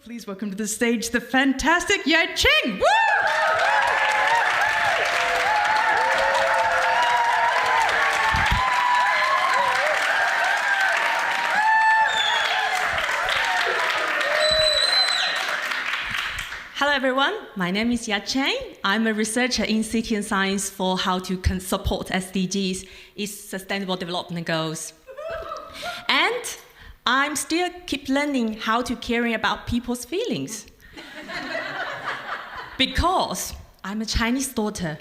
Please welcome to the stage the fantastic Yaqian. Woo! Hello everyone, my name is Yaqian. I'm a researcher in City and Science for how to support SDGs, its Sustainable Development Goals. And I'm still keep learning how to care about people's feelings. Because I'm a Chinese daughter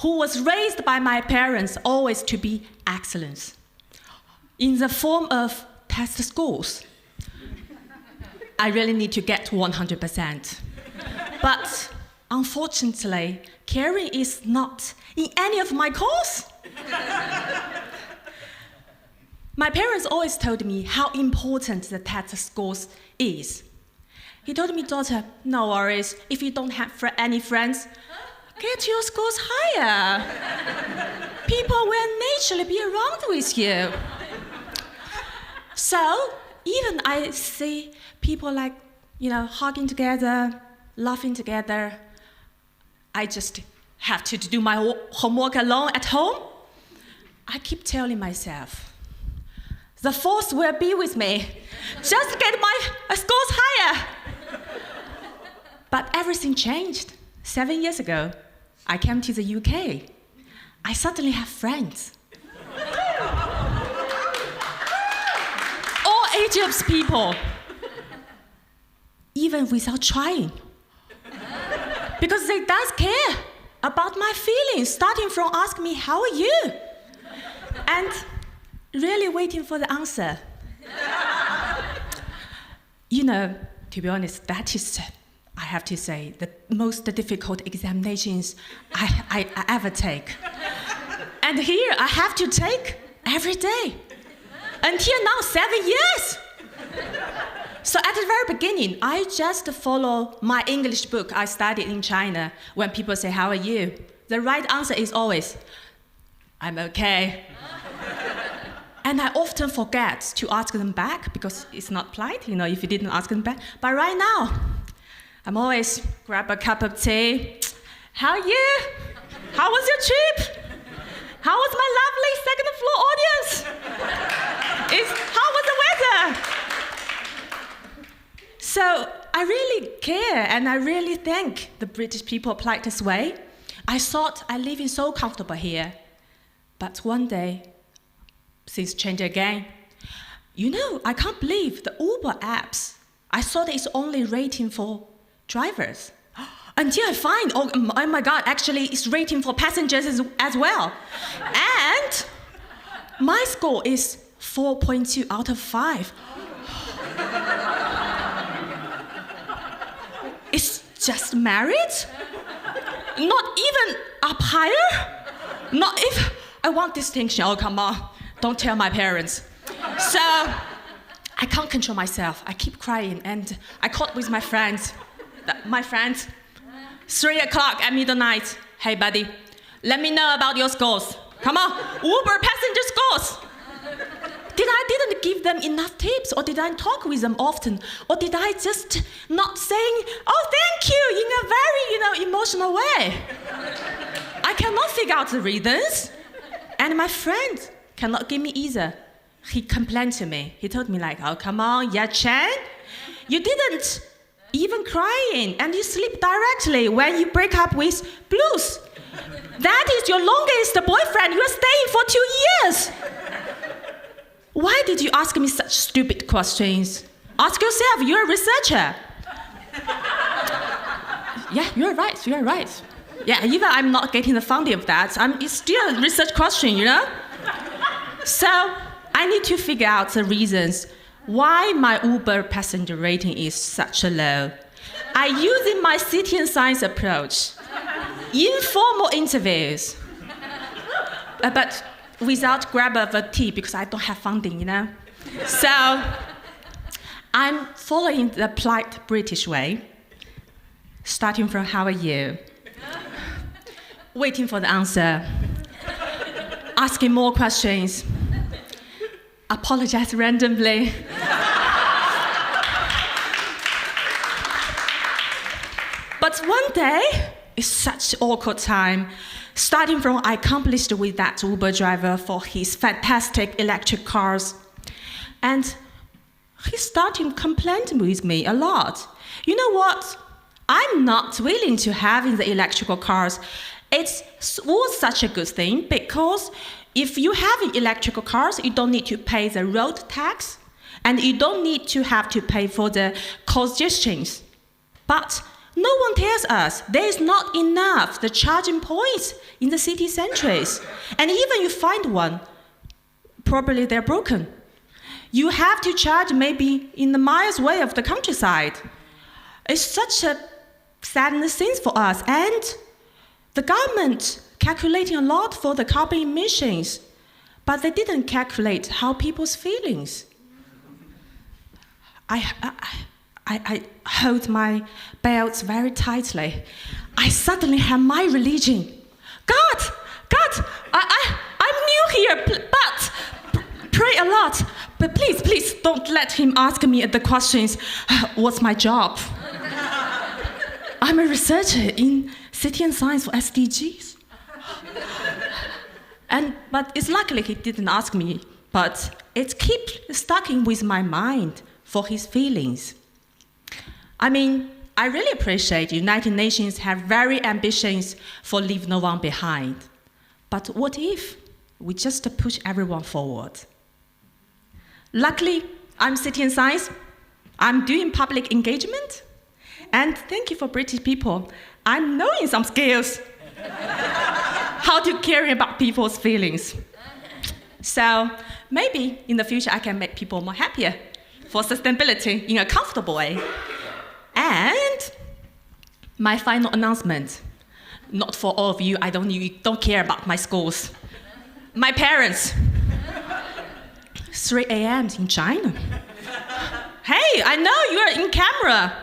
who was raised by my parents always to be excellence in the form of test scores. I really need to get 100%. But unfortunately, caring is not in any of my course. My parents always told me how important the test scores is. He told me, daughter, no worries, if you don't have any friends, get your scores higher. People will naturally be around with you. So even I see people like, hugging together, laughing together, I just have to do my homework alone at home. I keep telling myself, the force will be with me. Just get my scores higher. But everything changed. 7 years ago, I came to the UK. I suddenly have friends. All ages people, even without trying. Because they does care about my feelings, starting from asking me, how are you? And really waiting for the answer. To be honest, that is, I have to say, the most difficult examinations I ever take. And here I have to take every day. Until now, 7 years. So at the very beginning, I just follow my English book I studied in China. When people say, how are you? The right answer is always, I'm okay. And I often forget to ask them back because it's not polite, if you didn't ask them back. But right now, I'm always grab a cup of tea. How are you? How was your trip? How was my lovely second floor audience? How was the weather? So I really care, and I really thank the British people applied this way. I thought I live in so comfortable here. But one day, things change again. I can't believe the Uber apps. I thought it's only rating for drivers. Until I find, oh my God, actually it's rating for passengers as well. And my score is 4.2 out of 5. It's just married? Not even up higher? Not if I want distinction. Oh, come on. Don't tell my parents. So I can't control myself. I keep crying, and I caught with my friends. 3 o'clock at midnight. Hey, buddy, let me know about your scores. Come on, Uber passenger scores. I didn't give them enough tips, or did I talk with them often, or did I just not saying, oh, thank you, in a very, emotional way? I cannot figure out the reasons, and my friend cannot give me either. He complained to me. He told me oh, come on, Yaqian, you didn't even crying, and you sleep directly when you break up with Blues. That is your longest boyfriend. You are staying for 2 years. Why did you ask me such stupid questions? Ask yourself, you're a researcher. Yeah, you're right. Yeah, even I'm not getting the funding of that, it's still a research question, So I need to figure out the reasons why my Uber passenger rating is such a low. I use in my City and Science approach, informal interviews. But without grab of a tea because I don't have funding, So I'm following the polite British way, starting from how are you, waiting for the answer, asking more questions, apologize randomly, But one day, it's such awkward time. Starting from I accomplished with that Uber driver for his fantastic electric cars. And he started complaining with me a lot. You know what? I'm not willing to have the electrical cars. It was such a good thing because if you have electrical cars, you don't need to pay the road tax and you don't need to have to pay for the congestions. But no one tells us there is not enough the charging points in the city centers. And even you find one, probably they're broken. You have to charge maybe in the miles away of the countryside. It's such a sadness thing for us. And the government calculating a lot for the carbon emissions, but they didn't calculate how people's feelings. I hold my belt very tightly. I suddenly have my religion. God, I'm new here, but pray a lot. But please don't let him ask me the questions. What's my job? I'm a researcher in city and science for SDGs. But it's luckily he didn't ask me, but it keeps stuck in with my mind for his feelings. I mean, I really appreciate United Nations have very ambitions for leave no one behind. But what if we just push everyone forward? Luckily, I'm City and Science. I'm doing public engagement. And thank you for British people. I'm knowing some skills. How to care about people's feelings. So maybe in the future I can make people more happier for sustainability in a comfortable way. And my final announcement, not for all of you, you don't care about my schools. My parents, 3 a.m. in China. Hey, I know you're in camera.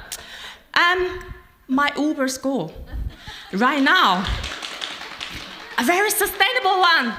My Uber school, right now, a very sustainable one.